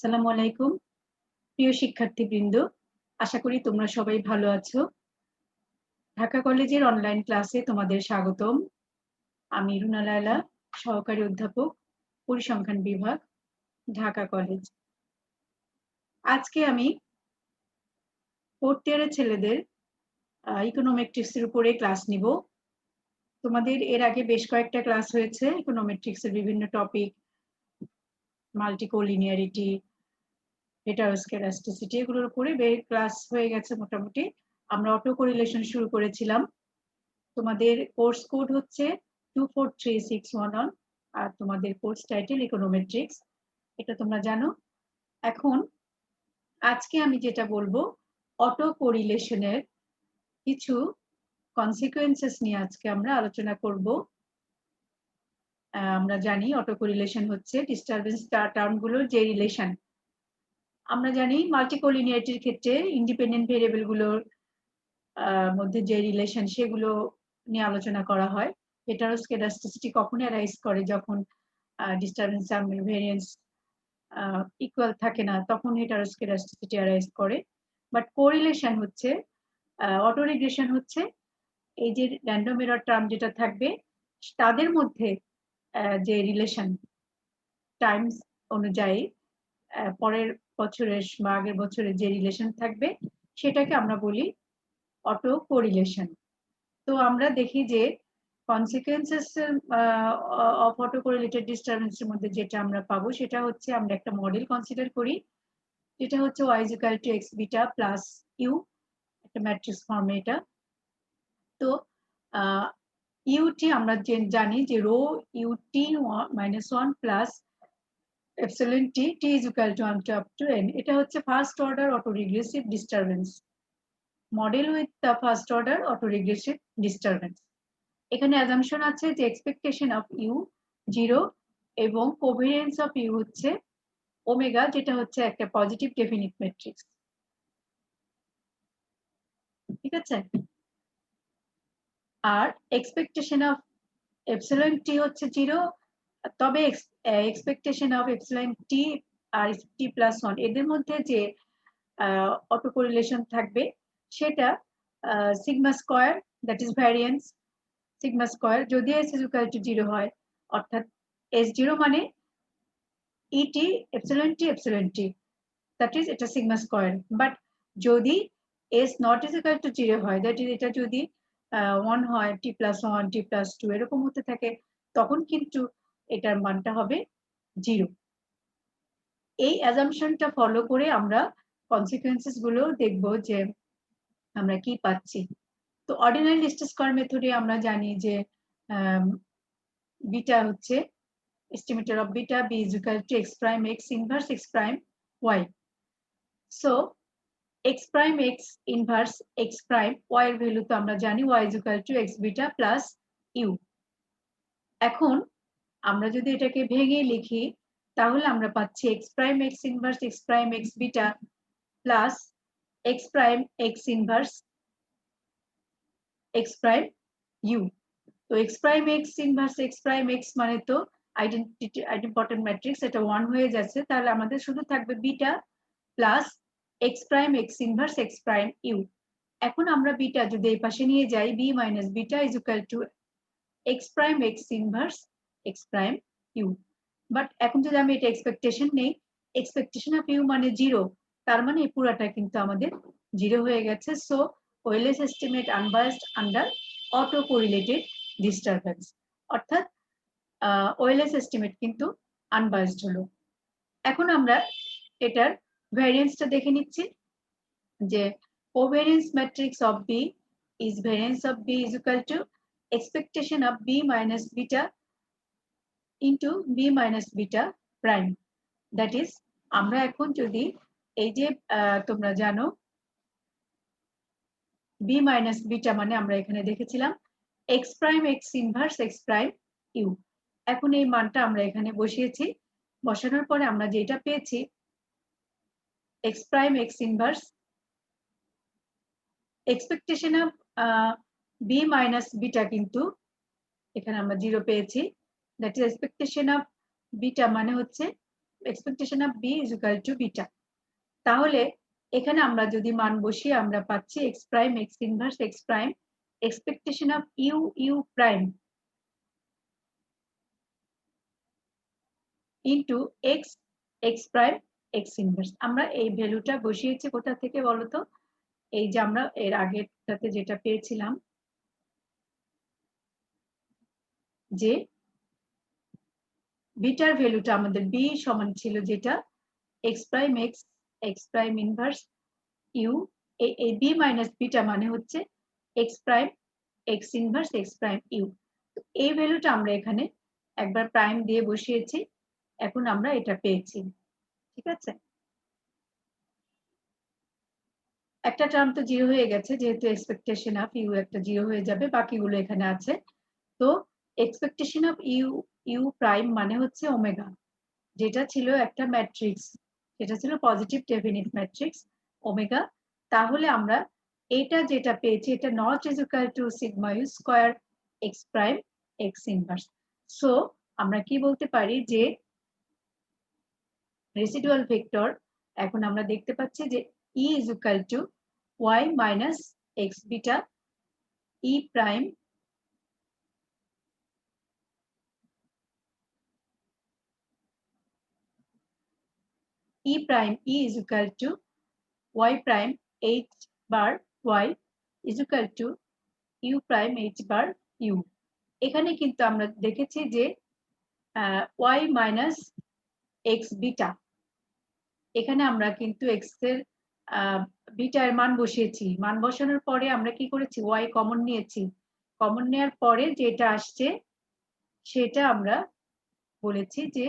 আসসালামু আলাইকুম প্রিয় শিক্ষার্থীবৃন্দ, আশা করি তোমরা সবাই ভালো আছো। ঢাকা কলেজের অনলাইন ক্লাসে তোমাদের স্বাগতম। আমি রুনা লায়লা, সহকারী অধ্যাপক, পরিসংখ্যান বিভাগ, ঢাকা কলেজ। আজকে আমি ফোর্থ ইয়ারের ছেলেদের ইকোনোমেট্রিক্স এর উপরে ক্লাস নিব। তোমাদের এর আগে বেশ কয়েকটা ক্লাস হয়েছে ইকোনোমেট্রিক্স এর বিভিন্ন টপিক, মাল্টিকোলিনিয়ারিটি, হেটারোস্কেডাস্টিসিটি এগুলোর উপরে ক্লাস হয়ে গেছে মোটামুটি। আমরা অটো কোরিলেশন শুরু করেছিলাম। তোমাদের কোর্স কোড হচ্ছে 243611 আর তোমাদের কোর্স টাইটেল ইকোনোমেট্রিক্স, এটা তোমরা জানো। এখন আজকে আমি যেটা বলবো, অটো কোরিলেশনের কিছু কনসিকুয়েন্সেস নিয়ে আজকে আমরা আলোচনা করব। আমরা জানি অটো কোরিলেশন হচ্ছে ডিস্টারবেন্স টার্মগুলোর যে রিলেশন। আমরা জানি মাল্টিকোলিনিয়ারিটির ক্ষেত্রে ইন্ডিপেন্ডেন্ট ভেরিয়েবল গুলোর মধ্যে যে রিলেশন সেগুলো নিয়ে আলোচনা করা হয়। হেটারোস্কেডাস্টিসিটি কখন অ্যারাইজ করে, যখন ডিস্টারবেন্স ভেরিয়েন্স ইকুয়াল থাকে না, তখন হেটারোস্কেডাস্টিসিটি অ্যারাইজ করে। বাট কোরিলেশন হচ্ছে, অটো রিগ্রেশন হচ্ছে এই যে র্যান্ডম এরর টার্ম যেটা থাকবে তাদের মধ্যে যে রিলেশন টাইমস অনুযায়ী পরের বছরের বা আগের বছরের যে রিলেশন থাকবে সেটাকে আমরা বলি অটো কোরিলেশন। তো আমরা দেখি যে কনসিকুয়েন্সেস অফ অটো কোরিলেটেড ডিস্টারবেন্সের মধ্যে যেটা আমরা পাবো সেটা হচ্ছে, আমরা একটা মডেল কনসিডার করি যেটা হচ্ছে y = x beta plus U, একটা ম্যাট্রিক্স ফর্মে এটা। তো ইউটি আমরা জানি যে rho U T -1 plus epsilon T T is equal to 1 to up to n, এটা হচ্ছে first order auto regressive disturbance model with the first order auto regressive disturbance. এখানে অ্যাজাম্পশন আছে যে এক্সপেকটেশন অফ ইউ 0 এবং covariance of U হচ্ছে omega, যেটা হচ্ছে একটা পজিটিভ ডেফিনিট ম্যাট্রিক্স। ঠিক আছে, আর এক্সপেকটেশন অফ এপসিলন টি হচ্ছে 0, তবে এক্সপেকটেশন অফ এপসিলন টি আর টি প্লাস 1 এদের মধ্যে যে অটো কোরিলেশন থাকবে সেটা sigma square, that is variance sigma square, যদি s is equal to 0 হয়, অর্থাৎ s0 মানে ইটি এপসিলন টি, দ্যাট ইজ এটা সিগমা স্কয়ার। বাট যদি s not is equal to 0 হয়, দ্যাট ইজ এটা যদি 1 হয়, টি প্লাস 1 টি প্লাস 2 এরকম হতে থাকে, তখন কিন্তু এটার মানটা হবে 0। এই অ্যাজাম্পশনটা ফলো করে আমরা কনসিকুয়েন্সেস গুলো দেখব যে আমরা কি পাচ্ছি। তো অর্ডিনারি লিস্ট স্কয়ার মেথডে আমরা জানি যে বিটা হচ্ছে estimator of beta b is equal to x prime x inverse x prime y. So x prime x inverse x prime y এর ভ্যালু তো আমরা জানি y is equal to x beta plus u। এখন আমরা যদি এটাকে ভেঙে লিখি তাহলে আমরা পাচ্ছি x prime x inverse x prime x beta plus x prime x inverse x prime u। তো x prime x inverse x prime x মানে তো আইডেন্টিপটেন্ট ম্যাট্রিক্স, এটা 1 হয়ে যাচ্ছে, তাহলে আমাদের শুধু থাকবে beta plus x prime x inverse x prime u। এখন আমরা বিটা যদি এই পাশে নিয়ে যাই, b minus beta is equal to x prime x inverse x prime u। But এখন যদি আমি এটা এক্সপেকটেশন নেই, এক্সপেকটেশন অফ ইউ মানে 0, তার মানে এই পুরাটা কিন্তু আমাদের 0 হয়ে গেছে। So OLS estimate unbiased under auto correlated disturbance, অর্থাৎ ওয়েলেস এস্টিমেট কিন্তু আনবায়াসড হলো। এখন আমরা এটার ভ্যারিয়েন্সটা দেখে নিচ্ছি যে covariance matrix of B is variance of B is equal to expectation of B minus beta into B minus beta prime. That is, আমরা এখন যদি এই যে তোমরা জানো বি মাইনাস বিটা মানে আমরা এখানে দেখেছিলাম x prime X inverse x prime you. এখন এই মানটা আমরা এখানে বসিয়েছি, বসানোর পরে আমরা যেটা পেয়েছি X prime X inverse expectation of B minus beta, কিন্তু এখানে আমরা 0 পেয়েছি। That is expectation of beta মানে হচ্ছে expectation of b is equal to beta. তাহলে এখানে আমরা যদি মান বসিয়ে আমরা পাচ্ছি x prime x inverse x prime expectation of u prime into x prime x inverse. আমরা এই ভ্যালুটা বসিয়েছি কোথা থেকে বলতো? এই যে আমরা এর আগেরটাতে যেটা পেয়েছিলাম যে বিটার ভ্যালুটা আমাদের b সমান ছিল যেটা x prime x prime inverse u, এই b minus বিটা মানে হচ্ছে x prime x inverse x prime u. তো এই ভ্যালুটা আমরা এখানে একবার প্রাইম দিয়ে বসিয়েছি, এখন আমরা এটা পেয়েছি। ঠিক আছে, একটা টার্ম তো জিরো হয়ে গেছে, যেহেতু এক্সপেকটেশন অফ ইউ একটা জিরো হয়ে যাবে, বাকিগুলো এখানে আছে। তো এক্সপেকটেশন অফ ইউ প্রাইম মানে হচ্ছে ওমেগা, যেটা ছিল একটা ম্যাট্রিক্স, যেটা ছিল পজিটিভ ডেফিনিট ম্যাট্রিক্স ওমেগা। তাহলে আমরা এটা যেটা পেয়েছি এটা not is equal to sigma U square X prime X inverse. So আমরা কি বলতে পারি যে রেসিডুয়াল ভেক্টর এখন আমরা দেখতে পাচ্ছি যে e is equal to y minus x beta e prime e is equal to y prime h bar y is equal to u prime h bar u. এখানে কিন্তু আমরা দেখেছি যে y minus x beta, এখানে আমরা কিন্তু x এর beta এর মান বসিয়েছি, মান বসানোর পরে আমরা কি করেছি y কমন নিয়েছি, কমন নেওয়ার পরে যেটা আসছে সেটা আমরা বলেছি যে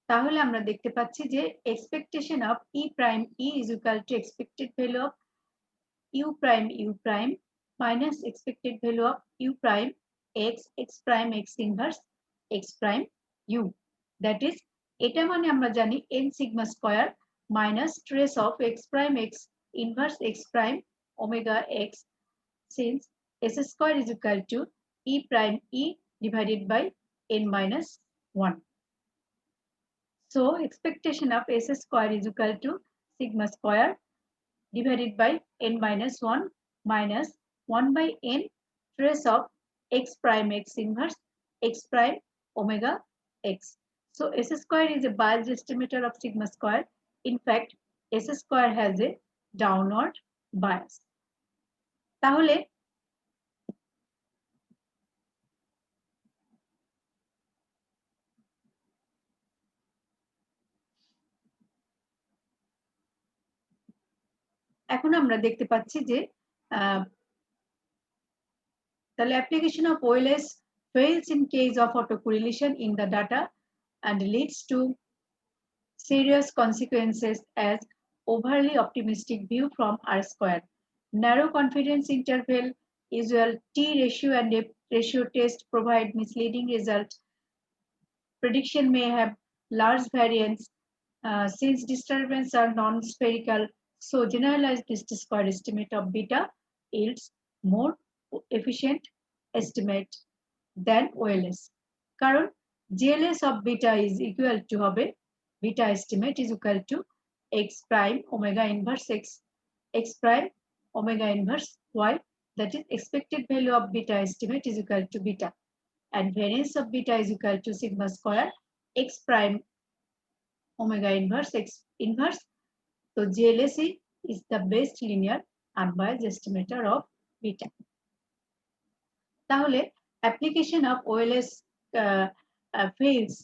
তাহলে আমরা দেখতে পাচ্ছি যে expectation of E prime E is equal two expected value of you prime minus expected value of you prime x prime X inverse x prime you. That is, এটা মানে আমরা জানি n sigma square minus trace of x prime X inverse x prime omega x, since s square is equal to e prime e divided by n minus 1. So expectation of s square is equal to sigma square divided by n minus 1 minus 1 by n trace of x prime x inverse x prime omega x. So s square is a Bayes estimator of sigma square. In fact, s square has a downward bias. তাহলে এখন আমরা দেখতে পাচ্ছি যে তাহলে application of OLS fails in case of autocorrelation in the data and leads to serious consequences as overly optimistic view from R square. Narrow confidence interval, usual T ratio and F ratio test provide misleading results. Prediction may have large variance since disturbances are non-spherical. So generalized least square estimate of beta yields more efficient estimate than OLS. কারণ GLS of beta is equal to হবে beta estimate is equal to x prime omega inverse x prime omega inverse y, that is expected value of beta estimate is equal to beta, and variance of beta is equal to sigma square x prime omega inverse x inverse. So GLSE is the best linear unbiased estimator of beta. তাহলে application of OLS fails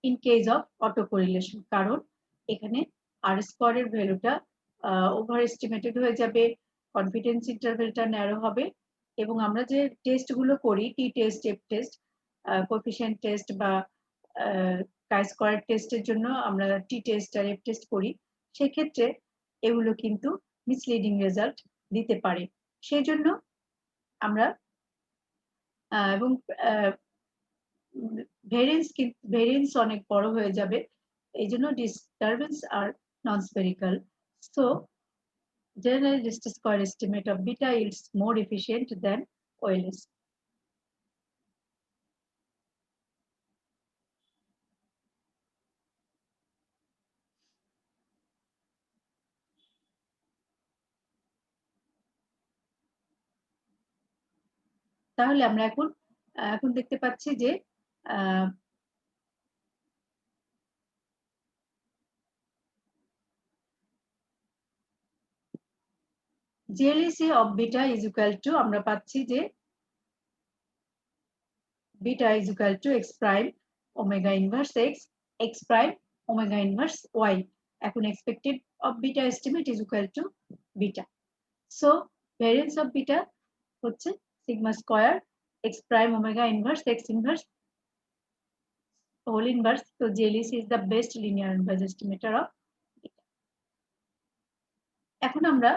in case of autocorrelation, কারণ এখানে R square এর ভ্যালুটা over estimated হয়ে যাবে, confidence ইন্টারভ্যালটা narrow হবে, এবং আমরা যে টেস্টগুলো করি t test F test coefficient test বা কাই স্কয়ার টেস্টের জন্য আমরা টি টেস্ট আর এফ টেস্ট করি, সেক্ষেত্রে এগুলো কিন্তু মিসলিডিং রেজাল্ট দিতে পারে। সেই জন্য আমরা এবং ভেরিয়েন্স অনেক বড় হয়ে যাবে, এই জন্য disturbance R non spherical. So general least square estimate of beta is more efficient than OLS. তাহলে আমরা এখন দেখতে পাচ্ছি যে JLAC of beta is equal to আমরা পাচ্ছি যে beta is equal to x prime omega inverse x, x prime omega inverse y. এখন expected of beta estimate is equal to beta. So variance of beta হচ্ছে sigma square x prime omega inverse x inverse whole inverse. So JLAC is the best linear inverse estimator of beta. এখন আমরা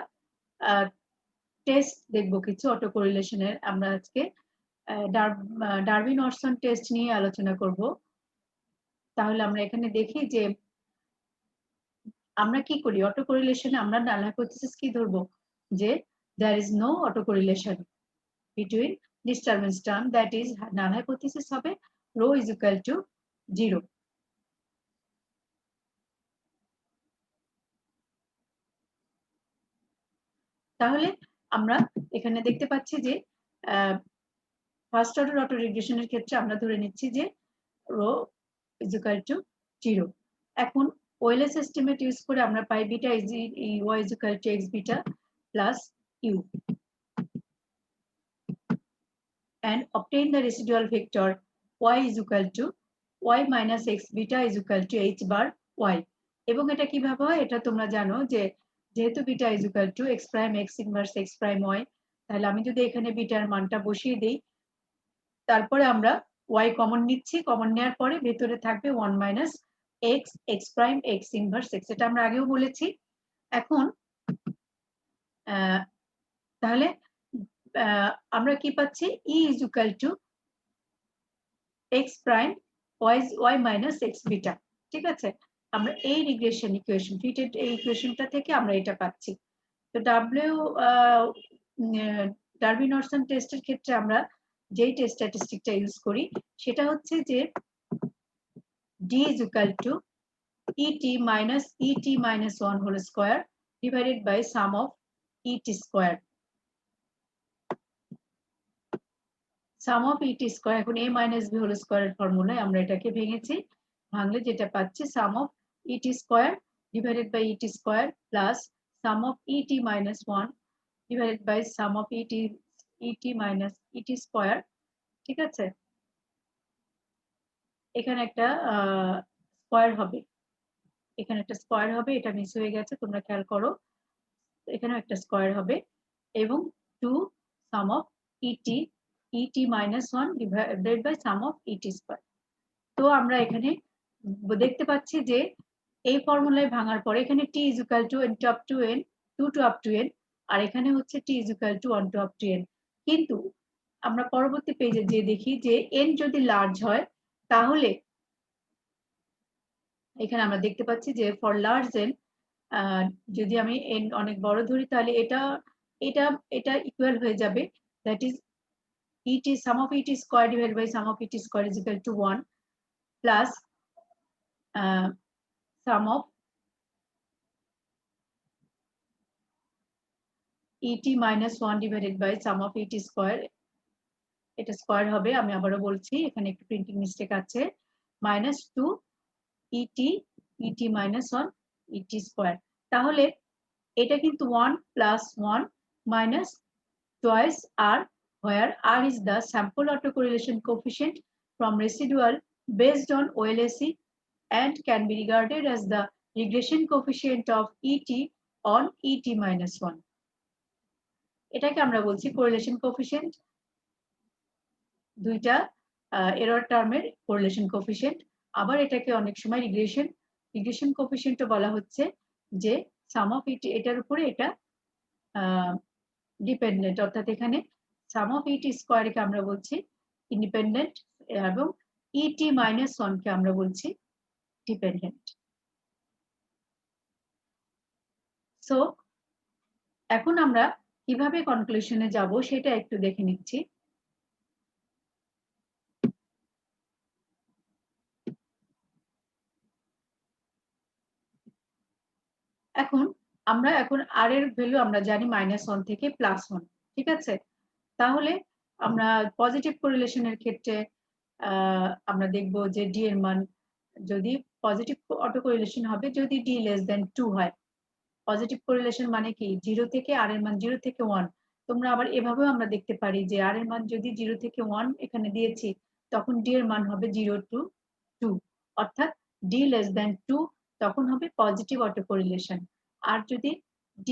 test দেখব কিছু auto কোরিলেশনের। আমরা আজকে Darwin-Orson test নিয়ে আলোচনা করব। তাহলে আমরা এখানে দেখি যে আমরা কি করি অটো কোরিলেশনে আমরা নাল হাইপোথিসিস কি ধরবো যে there is no auto correlation between disturbance term, that is null hypothesis হবে rho is equal to 0. তাহলে আমরা এখানে দেখতে পাচ্ছি যে ফার্স্ট অর্ডার অটো রিগ্রেশনের ক্ষেত্রে আমরা ধরে নিচ্ছি যে rho is equal to 0. এখন OLS estimate ইউজ করে আমরা পাই beta is y is equal to x beta plus u and obtain the residual vector y is equal to y minus x beta is equal to h bar y. এবং এটা কিভাবে হয় এটা তোমরা জানো যে যেহেতু beta is equal to x prime x inverse x prime y, তাহলে আমি যদি এখানে বিটার মানটা বসিয়ে দেই তারপরে আমরা y কমন নিচ্ছি, কমন নেওয়ার পরে ভেতরে থাকবে 1 minus x x prime x inverse x, এটা আমরা আগেও বলেছি। এখন তাহলে আমরা কি পাচ্ছি e is equal to x prime y minus x beta, ঠিক আছে। আমরা এই রিগ্রেশন ইকুয়েশন ফিটেড এই ইকুয়েশনটা থেকে আমরা এটা পাচ্ছি। তো ডারউইন-অরসন টেস্টের ক্ষেত্রে আমরা যেই টেস্ট স্ট্যাটিস্টিকটা ইউজ করি সেটা হচ্ছে যে d is equal to et minus 1 whole square divided by sum of et square. Some of et square, এখন a minus b whole square এর ফর্মুলায় আমরা এটাকে ভেঙেছি, ভাঙলে যেটা পাচ্ছি sum of et square divided by et square plus sum of et minus 1 divided by sum of et minus et square, ঠিক আছে। এখানে একটা স্কয়ার হবে, এখানে একটা স্কয়ার হবে, এটা মিস হয়ে গেছে তোমরা খেয়াল করো, এখানেও একটা স্কয়ার হবে এবং 2 সাম of et minus 1 divided by sum of et square. তো আমরা এখানে দেখতে পাচ্ছি যে এই ফর্মুলায় ভাঙার পরে এখানে t is equal to n to up to n 2 to up to n আর এখানে হচ্ছে t is equal to 1 to up to n, কিন্তু আমরা পরবর্তী পেজে যে দেখি যে n যদি লার্জ হয় তাহলে এখানে আমরা দেখতে পাচ্ছি যে ফর লার্জ n যদি আমি n অনেক বড় ধরি তাহলে এটা এটা এটা ইকুয়াল হয়ে যাবে, that is et sum of et square divided by sum of et square is equal to 1 plus sum of et minus 1 divided by sum of et square, এটা স্কয়ার হবে, আমি আবারও বলছি এখানে একটু প্রিন্টিং মিস্টেক আছে, minus 2 et minus 1 et square। তাহলে এটা কিন্তু 1 plus 1 minus twice r, where r is the sample autocorrelation coefficient from residual based on OLAC and can be regarded as the regression coefficient of et on et minus 1. এটাকে আমরা বলছি correlation coefficient, দুইটা error টার্মের correlation coefficient। আবার এটাকে অনেক সময় regression coefficient বলা হচ্ছে যে sum of et এটার উপরে এটা ডিপেন্ডেন্ট, অর্থাৎ এখানে সাম অফ et স্কয়ার কে আমরা বলছি ইন্ডিপেন্ডেন্ট এবং et minus 1 কে আমরা বলছি ডিপেন্ডেন্ট। সো এখন আমরা কিভাবে কনক্লুশনে যাব সেটা একটু দেখে নিচ্ছি। এখন এখন r এর ভ্যালু আমরা জানি -1 থেকে +1, ঠিক আছে? তাহলে আমরা পজিটিভ কোরিলেশনের ক্ষেত্রে আমরা দেখব যে d এর মান যদি পজিটিভ অটো কোরিলেশন হবে যদি d <2 হয়। পজিটিভ কোরিলেশন মানে কি 0 থেকে r এর মান 0 থেকে 1। তোমরা আবার এভাবেও আমরা দেখতে পারি যে r এর মান যদি 0 থেকে 1 এখানে দিয়েছি তখন d এর মান হবে 0 to 2, অর্থাৎ d <2 তখন হবে পজিটিভ অটো কোরিলেশন। আর যদি d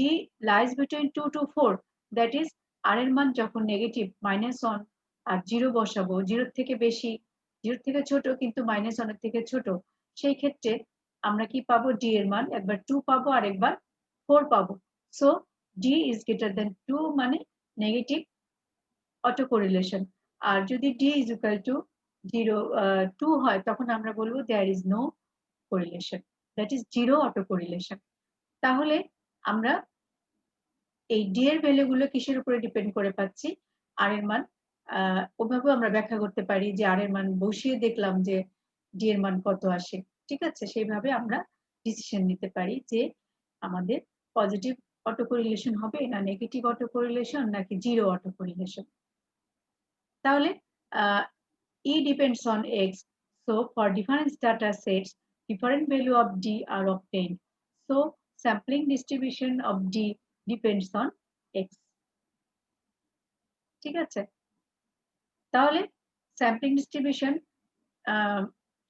lies between 2 to 4, that is r এর মান যখন নেগেটিভ -1 আর 0 বসাবো 0 থেকে বেশি 0 থেকে ছোট কিন্তু -1 এর থেকে ছোট, সেই ক্ষেত্রে আমরা কি পাবো d এর মান একবার 2 পাবো আর একবার 4 পাবো। So d is greater than 2 মানে নেগেটিভ অটো কোরিলেশন। আর যদি d is equal to 2 হয় তখন আমরা বলবো there is no correlation, that is zero auto correlation. তাহলে আমরা এই d এর ভ্যালু গুলো কিসের উপরে ডিপেন্ড করে পাচ্ছি? r এর মান। ওভাবেও আমরা ব্যাখ্যা করতে পারি যে r এর মান বসিয়ে দেখলাম যে d এর মান কত আসে। ঠিক আছে? সেইভাবে আমরা ডিসিশন নিতে পারি যে আমাদের পজিটিভ অটো কোরিলেশন হবে না নেগেটিভ অটো কোরিলেশন নাকি জিরো অটো কোরিলেশন। তাহলে E depends on X. So for different data sets, different value of D are obtained. So sampling distribution of D depends on X. ঠিক আছে? তাহলে sampling distribution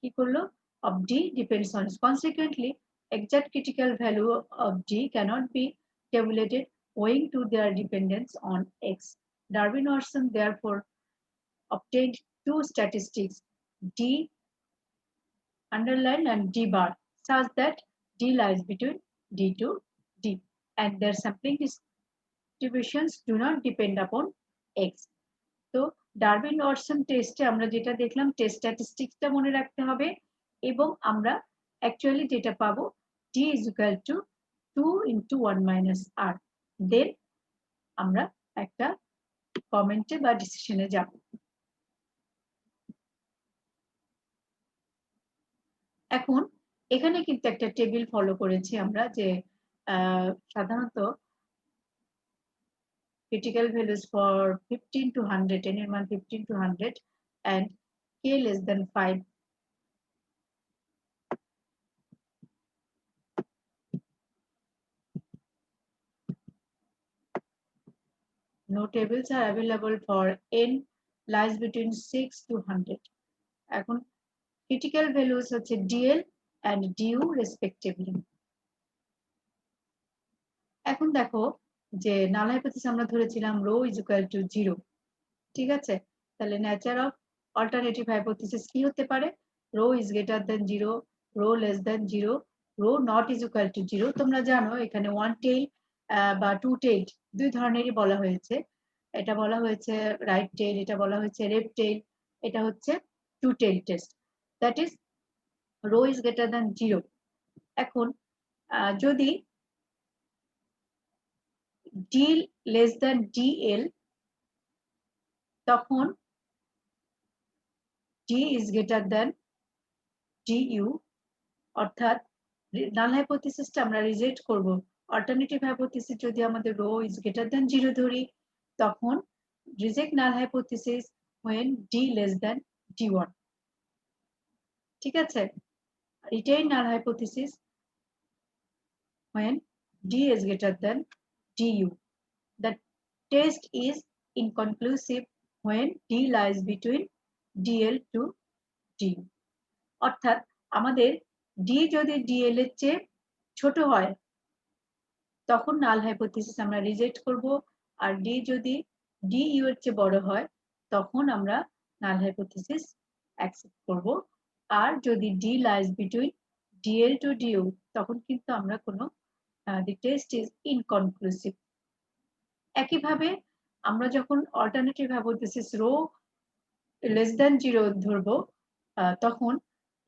কি করলো of D depends on X. Consequently, exact critical value of D cannot be tabulated owing to their dependence on X. Darwin-Watson therefore obtained two statistics, D underline and D bar, such that D lies between D to D, and their sampling distributions do not depend upon X. তো Darwin Watson টেস্টে আমরা যেটা দেখলাম test স্ট্যাটিস্টিক্সটা মনে রাখতে হবে এবং আমরা অ্যাকচুয়ালি যেটা পাবো d is equal to 2 into 1 - r, দেন আমরা একটা কমেন্টে বা ডিসিশনে যাব। এখন এখানে কিন্তু একটা টেবিল ফলো করেছি আমরা যে সাধারণত critical values for 15 to 100, n এর মান 15 to 100 and k less than 5, no tables are available for n lies between 6 to 100. এখন critical values হচ্ছে dl and du respectively. এখন দেখো যে নাল হাইপোথিসিস আমরা ধরেছিলাম rho is equal to 0, ঠিক আছে? তাহলে নেচার অফ অল্টারনেটিভ হাইপোথিসিস কি হতে পারে? rho is greater than 0, rho less than 0, rho not is equal to 0। তোমরা জানো এখানে ওয়ান টেইল বা টু টেইল দুই ধরনেরই বলা হয়েছে। এটা বলা হয়েছে রাইট টেইল, এটা বলা হয়েছে লেফট টেইল, এটা হচ্ছে two tail test, that is rho is greater than 0। এখন যদি d less than dl তখন d is greater than du, অর্থাৎ নাল হাইপোথিসিসটা আমরা রিজেক্ট করব। অল্টারনেটিভ হাইপোথিসিস যদি আমাদের রো ইজ গ্রেটার দ্যান 0 ধরি তখন reject null hypothesis when d less than d1, ঠিক আছে? Retain null hypothesis when d is greater than du. The test is inconclusive when d lies between dl to du, অর্থাৎ আমাদের d যদি dl এর চেয়ে ছোট হয় তখন নাল হাইপোথিসিস আমরা রিজেক্ট করব, আর d যদি du এর চেয়ে বড় হয় তখন আমরা নাল হাইপোথিসিস অ্যাকসেপ্ট করব। আর যদি d lies between dl to du তখন কিন্তু আমরা কোনো the test is inconclusive। একইভাবে আমরা যখন alternative hypothesis rho less than 0 ধরবো তখন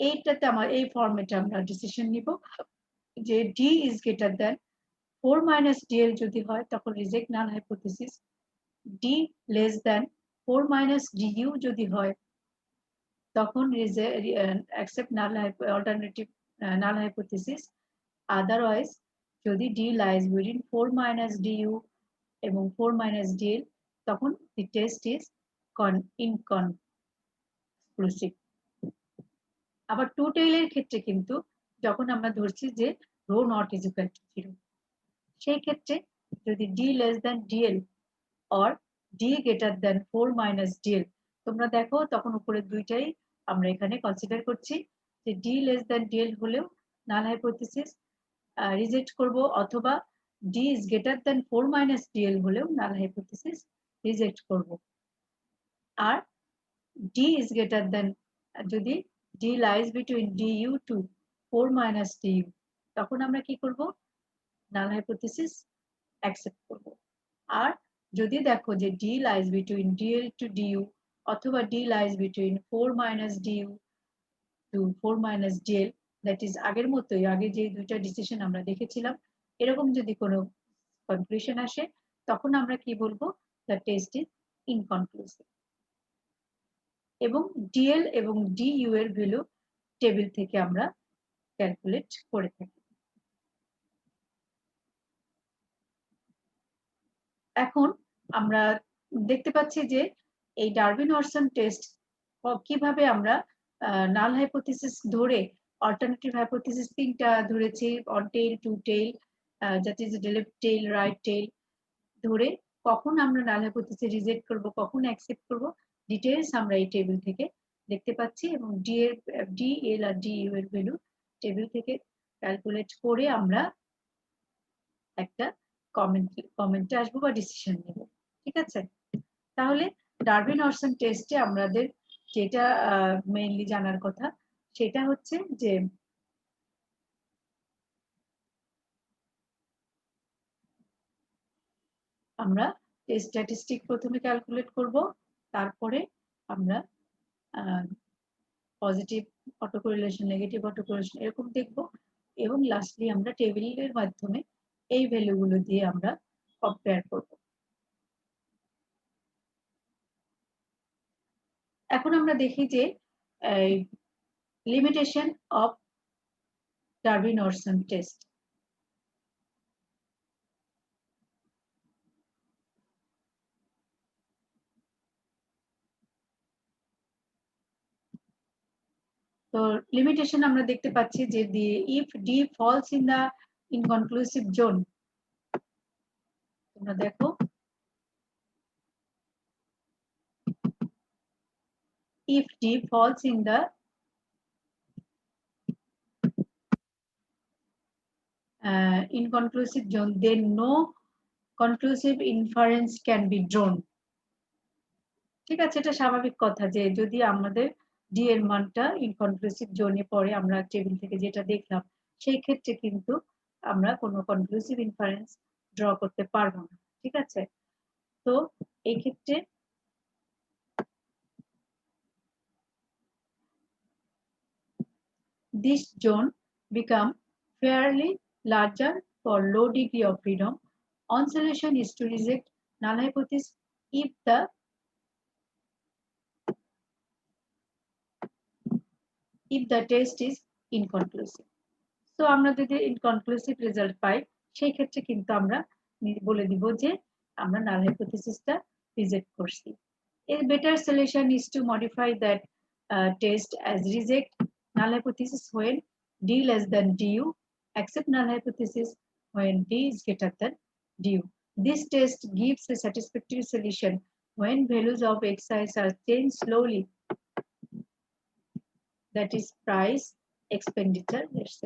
এইটাতে এই ফরম্যাটে আমরা ডিসিশন নিব যে d is greater than 4 minus DL যদি হয় তখন রিজেক্ট নাল hypothesis, D less than 4 minus DU যদি হয় তখন accept null alternative null hypothesis. Otherwise যদি D lies within 4 minus DU এবং 4 minus DL তখন the test is inconclusive. আবার টু টেইলের ক্ষেত্রে কিন্তু যখন আমরা ধরছি যে rho not is equal to 0, সেই ক্ষেত্রে যদি D less than DL or D greater than 4 minus DL, তোমরা দেখো তখন উপরে দুইটাই আমরা এখানে কনসিডার করছি যে D less than DL হলেও নাল হাইপোথিসিস রিজেক্ট করব, অথবা D is greater than 4 minus DL হলেও নাল হাইপোথিসিস রিজেক্ট করব। আর D is greater than যদি D lies between DU to 4 minus DU তখন আমরা কি করব, নাল হাইপোথিসিস অ্যাকসেপ্ট করব। আর যদি দেখো যে D lies between DL to DU অথবা D lies between 4 minus DU to 4 minus DL, that is আগের মতোই, আগে যে দুইটা ডিসিশন আমরা দেখেছিলাম, এরকম যদি কোনো কনক্লুশন আসে তখন আমরা কি বলবো, দ্য টেস্ট ইজ ইনকনক্লুসিভ। এবং DL এবং DU এর ভ্যালু টেবিল থেকে আমরা ক্যালকুলেট করে থাকি। এখন আমরা দেখতে পাচ্ছি যে এই ডারউইন-ওয়াটসন টেস্ট কিভাবে আমরা নাল হাইপোথিসিস ধরে অল্টারনেটিভ হাইপোথিসিস তিনটা ধরেছি, one tail, two tail, that is left tail, right tail, ধরে কখন আমরা নাল হাইপোথিসিস রিজেক্ট করব, কখন অ্যাকসেপ্ট করব, ডিটেইলস আমরা এই টেবিল থেকে দেখতে পাচ্ছি। এবং DL আর DU এর ভ্যালু টেবিল থেকে ক্যালকুলেট করে আমরা একটা কমেন্টে আসবো বা ডিসিশন নেব। ঠিক আছে, তাহলে ডারউইন-ওয়াটসন টেস্টে আমাদের যেটা মেইনলি জানার কথা সেটা হচ্ছে যে আমরা টেস্ট স্ট্যাটিস্টিক প্রথমে ক্যালকুলেট করব, তারপরে আমরা পজিটিভ অটোকোরিলেশন, নেগেটিভ অটোকোরিলেশন এরকম দেখব, এবং লাস্টলি আমরা টেবিলের মাধ্যমে এই ভ্যালুগুলো দিয়ে আমরা কম্পেয়ার করব। এখন আমরা দেখি যে লিমিটেশন অফ ডারউইন-ওয়াটসন টেস্ট। তো লিমিটেশন আমরা দেখতে পাচ্ছি যে if D falls in the inconclusive zone, তোমরা দেখো if D falls in the inconclusive zone, then no conclusive inference can be drawn. ঠিক আছে, এটা স্বাভাবিক কথা যে যদি আমাদের D এর মানটা ইনকনক্লুসিভ জোনে পড়ে, আমরা টেবিল থেকে যেটা দেখলাম, সেই ক্ষেত্রে কিন্তু আমরা কোনো কনক্লুসিভ ইনফারেন্স ড্র করতে পারবো না। ঠিক আছে, তো এই ক্ষেত্রে this zone become fairly larger for low degree of freedom. On solution is to reject null hypothesis if the test is inconclusive. So আমরা যদি ইনকনক্লুসিভ রেজাল্ট পাই সেই ক্ষেত্রে কিন্তু আমরা বলে দিব যে আমরা নাল হাইপোথিসিসটা রিজেক্ট করছি। A better solution is to modify that test as reject null hypothesis when D less than DU, accept null hypothesis when D is greater than DU. This test gives a satisfactory solution when values of xi are changed slowly, that is price, expenditure, etc.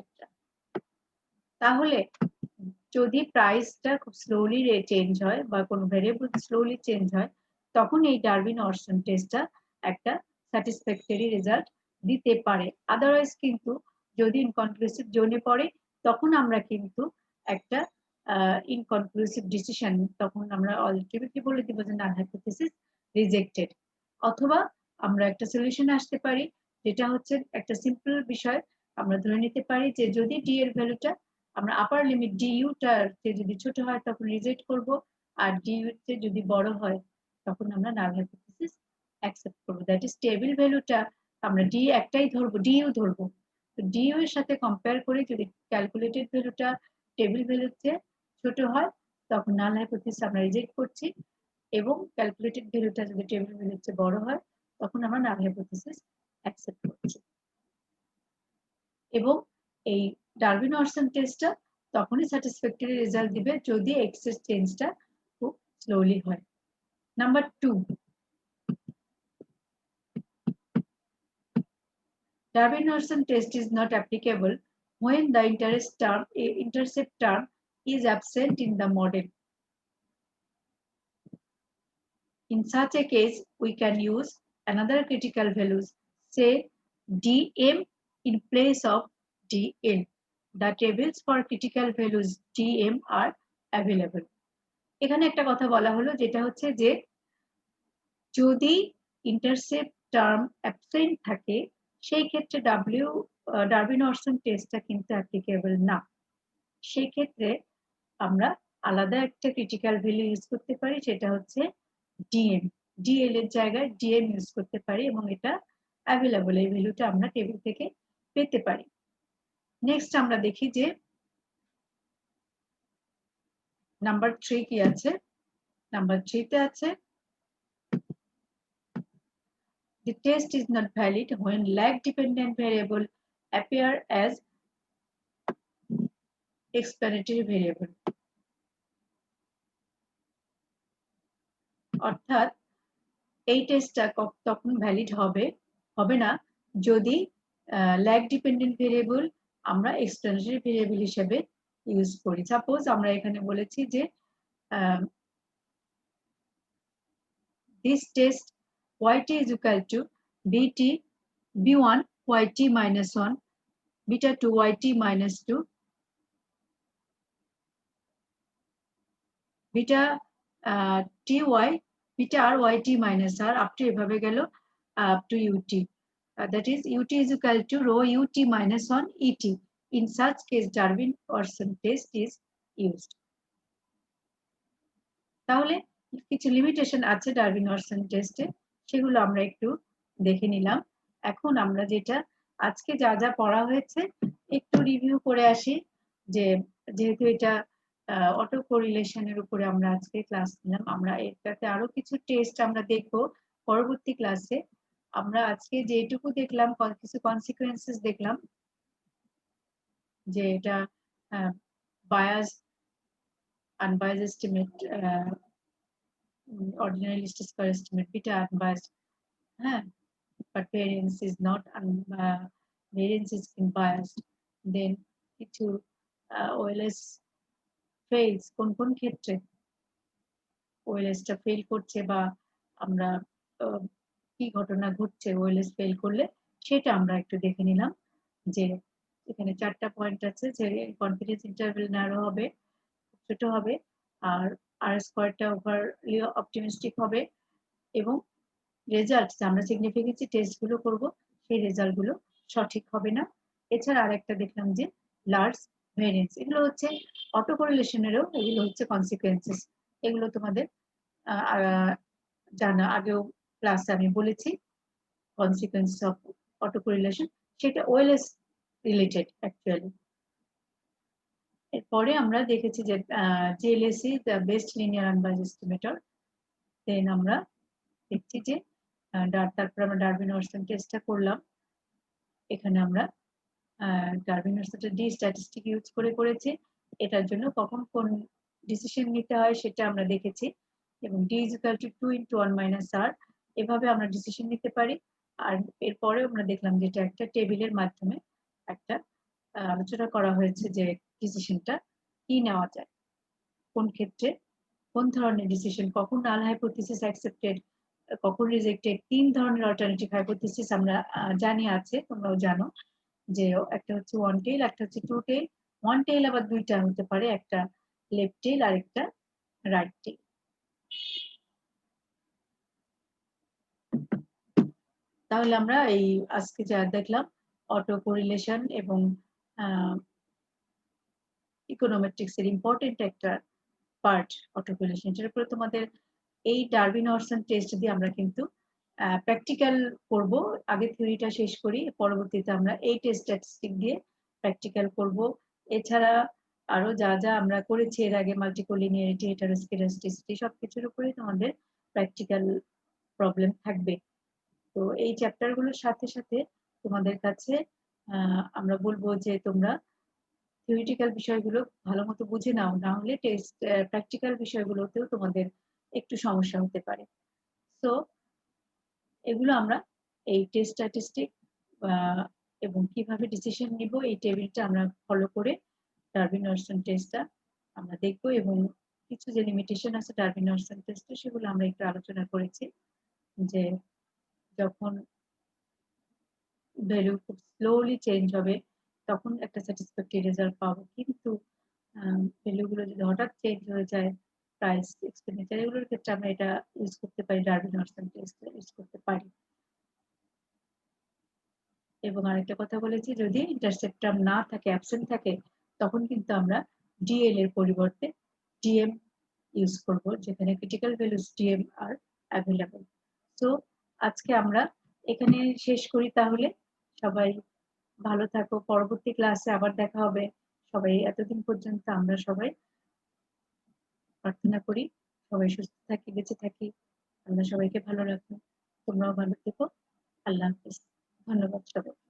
তাহলে যদি প্রাইসটা খুব slowly change হয় বা কোনো variable slowly change হয় তখন এই ডারউইন-ওয়াটসন টেস্টটা একটা স্যাটিসফ্যাক্টরি রেজাল্ট দিতে পারে। আদারওয়াইজ কিন্তু যদি ইনকনক্লুসিভ জোনে পড়ে তখন আমরা কিন্তু একটা ইনকনক্লুসিভ ডিসিশন, তখন আমরা আলটিমেটলি বলে দিব যে নাল হাইপোথিসিস রিজেক্টেড। অথবা আমরা একটা সলিউশন আসতে পারি যেটা হচ্ছে একটা সিম্পল বিষয়, আমরা ধরে নিতে পারি যে যদি ডি এর ভ্যালুটা আমরা আপার লিমিট ডিইউ তে যদি ছোট হয় তখন রিজেক্ট করব, আর ডিইউ তে যদি বড় হয় তখন আমরা নাল হাইপোথিসিস অ্যাকসেপ্ট করব। দ্যাট ইজ টেবিল ভ্যালুটা আমরা ডি একটাই ধরবো, ডিইউ ধরবো। তো ডিইউ এর সাথে কম্পেয়ার করে যদি ক্যালকুলেটেড ভ্যালুটা টেবিল ভ্যালুর চেয়ে ছোট হয় তখন নাল হাইপোথিসিস আমরা রিজেক্ট করছি, এবং ক্যালকুলেটেড ভ্যালুটা যদি টেবিল ভ্যালুর চেয়ে বড় হয় তখন আমরা নাল হাইপোথিসিস অ্যাকসেপ্ট করছি। এবং এই ডারউইন-ওয়াটসন টেস্টটা তখনই স্যাটিসফ্যাক্টরি রেজাল্ট দিবে যদি এক্সেস চেঞ্জটা খুব স্লোলি হয়। Number 2, Darwin-Watson test is not applicable when the intercept term is absent in the model. In such a case, we can use another critical values, say dm in place of dl. The tables for critical values dm are available. এখানে একটা কথা বলা হলো, যেটা হচ্ছে যে যদি intercept term absent থাকে সেই ক্ষেত্রে ডারউইন-ওয়াটসন টেস্টটা কিন্তু অ্যাপ্লিকেবল না। সেই ক্ষেত্রে আমরা আলাদা একটা ক্রিটিক্যাল ভ্যালু ইউজ করতে পারি, সেটা হচ্ছে ডিএম। ডিএল এর জায়গায় ডিএম ইউজ করতে পারি এবং এটা অ্যাভেলেবল, এই ভ্যালুটা আমরা টেবিল থেকে পেতে পারি। নেক্সট আমরা দেখি যে নাম্বার 3 কি আছে। নাম্বার 3 তে আছে the test is not valid when lag dependent variable appear as explanatory variable. অর্থাৎ এই টেস্টটা তখন ভ্যালিড হবে না যদি ল্যাগ ডিপেন্ডেন্ট ভেরিয়েবল আমরা এক্সপ্লেনেটরি ভেরিয়েবল হিসেবে ইউজ করি। সাপোজ আমরা এখানে বলেছি যে this test yt is equal to bt b1 yt minus 1 beta 2 yt minus 2 beta ty beta r yt minus r up to এভাবে গেল up to ut. That is ut is equal to rho ut minus 1 et. In such case Darwin-Watson test is used. তাহলে কিছু limitation আছে Darwin-Watson টেস্টে, সেগুলো আমরা একটু দেখে নিলাম। এখন আমরা যেটা আজকে যা যা পড়া হয়েছে একটু রিভিউ করে আসি, যে যেহেতু এটা অটো কোরিলেশনের উপরে আমরা আজকে ক্লাস নিলাম, আমরা এটাতে আরো কিছু টেস্ট আমরা দেখব পরবর্তী ক্লাসে। আমরা আজকে যেটুকু দেখলাম কিছু কনসিকুয়েন্সেস দেখলাম, যে এটা bias unbiased estimate, ordinary least square estimate, beta unbiased, but variance is not variance is unbiased. Then কিছু OLS fails কোন কোন ক্ষেত্রে OLS টা ফেল করছে বা আমরা কি ঘটনা ঘটছে OLS ফেল করলে, সেটা আমরা একটু দেখে নিলাম। যে এখানে 4টা পয়েন্ট আছে, যে কনফিডেন্স ইন্টারভ্যাল ন্যারো হবে, ছোট হবে, আর আর স্কয়ারটা ওভারলি অপটিমিস্টিক হবে, এবং রেজাল্ট যে আমরা সিগনিফিকেন্সি টেস্টগুলো করব সেই রেজাল্টগুলো সঠিক হবে না। এছাড়া আরেকটা দেখলাম যে লার্জ ভেরিয়েন্স, এগুলো হচ্ছে অটো কোরিলেশনেরও, এগুলো হচ্ছে কনসিকুয়েন্সেস। এগুলো তোমাদের জানা, আগেও ক্লাসে আমি বলেছি কনসিকুয়েন্স অফ অটো কোরিলেশন, সেটা ওএলএস রিলেটেড অ্যাকচুয়ালি। এরপরে আমরা দেখেছি যে জেএলএসি the best linear unbiased estimator. Then আমরা দেখছি যে তারপর আমরা ডারউইন-ওয়াটসন টেস্টটা করলাম। এখানে আমরা ডারউইন-ওয়াটসন ডি স্ট্যাটিস্টিক ইউজ করে করেছি। এটার জন্য কখন কোন ডিসিশন নিতে হয় সেটা আমরা দেখেছি, এবং D is equal two 2 × 1 - r, এভাবে আমরা ডিসিশন নিতে পারি। আর এরপরে আমরা দেখলাম যে এটা একটা টেবিলের মাধ্যমে একটা আলোচনা করা হয়েছে যে ডিসিশনটা কি নেওয়া যায়, কোন ক্ষেত্রে কোন ধরনের ডিসিশন, কখন নাল হাইপোথিসিস অ্যাকসেপ্টেড, কখন রিজেক্টেড। 3 ধরনের অল্টারনেটিভ হাইপোথিসিস আমরা জানি আছে, তোমরাও জানো, যে একটা হচ্ছে ওয়ান টেইল, একটা হচ্ছে টু টেইল। ওয়ান টেইল আবার দুইটা হতে পারে, একটা লেফট টেইল আর একটা রাইট টেইল। তাহলে আমরা এই আজকে যা দেখলাম অটো কোরিলেশন এবং ইকোনোমেট্রিক্স এর ইম্পর্টেন্ট একটা পার্ট অটোকুলেশন। এটার উপরে তোমাদের এই ডারউইন-অরসন টেস্ট দিয়ে আমরা কিন্তু প্র্যাকটিক্যাল করব। আগে থিওরিটা শেষ করি, পরবর্তীতে আমরা এই টেস্ট স্ট্যাটিস্টিক দিয়ে প্র্যাকটিক্যাল করব। এছাড়া আরো যা যা আমরা করেছি এর আগে, মাল্টিকোলিনিয়ারিটি, হেটারোস্কেডাস্টিসিটি, সবকিছুর উপরেই তোমাদের প্র্যাকটিক্যাল প্রবলেম থাকবে। তো এই চ্যাপ্টার গুলোর সাথে সাথে তোমাদের কাছে আমরা বলবো যে তোমরা থিওরিটিক্যাল বিষয়গুলো ভালো মতো বুঝে নাও, না হলে টেস্ট প্র্যাকটিক্যাল বিষয়গুলোতেও তোমাদের একটু সমস্যা হতে পারে। তো এগুলো আমরা এই টেস্ট স্ট্যাটিস্টিক এবং কিভাবে ডিসিশন নিব এই টেবিলটা আমরা ফলো করে ডারউইন-অরসন টেস্টটা আমরা দেখব, এবং কিছু যে লিমিটেশন আছে ডারউইন-অরসন টেস্টে সেগুলো আমরা একটু আলোচনা করেছি, যে যখন ভ্যালু খুব স্লোলি চেঞ্জ হবে তখন একটা স্যাটিসফ্যাক্টরি রেজাল্ট পাবো, কিন্তু ভ্যালুগুলো যদি হঠাৎ চেঞ্জ হয়ে যায়, প্রাইস, এক্সপেন্ডিচার, এগুলোর ক্ষেত্রে আমরা এটা ইউজ করতে পারি, ডারউইন-অরসন টেস্ট ইউজ করতে পারি। এবং আরেকটা কথা বলেছি, যদি ইন্টারসেপ্টার না থাকে, অ্যাবসেন্ট থাকে, তখন কিন্তু আমরা ডিএল এর পরিবর্তে ডিএম ইউজ করব, যেখানে ক্রিটিক্যাল ভ্যালুস ডিএম আর অ্যাভেলেবল। সো আজকে আমরা এখানে শেষ করি তাহলে। সবাই ভালো থাকো, পরবর্তী ক্লাসে আবার দেখা হবে। সবাই এতদিন পর্যন্ত আমরা সবাই প্রার্থনা করি সবাই সুস্থ থাকি, বেঁচে থাকি, আল্লাহ সবাইকে ভালো রাখুন। তোমরাও ভালো থেকো। আল্লাহ হাফেজ। ধন্যবাদ সবাই।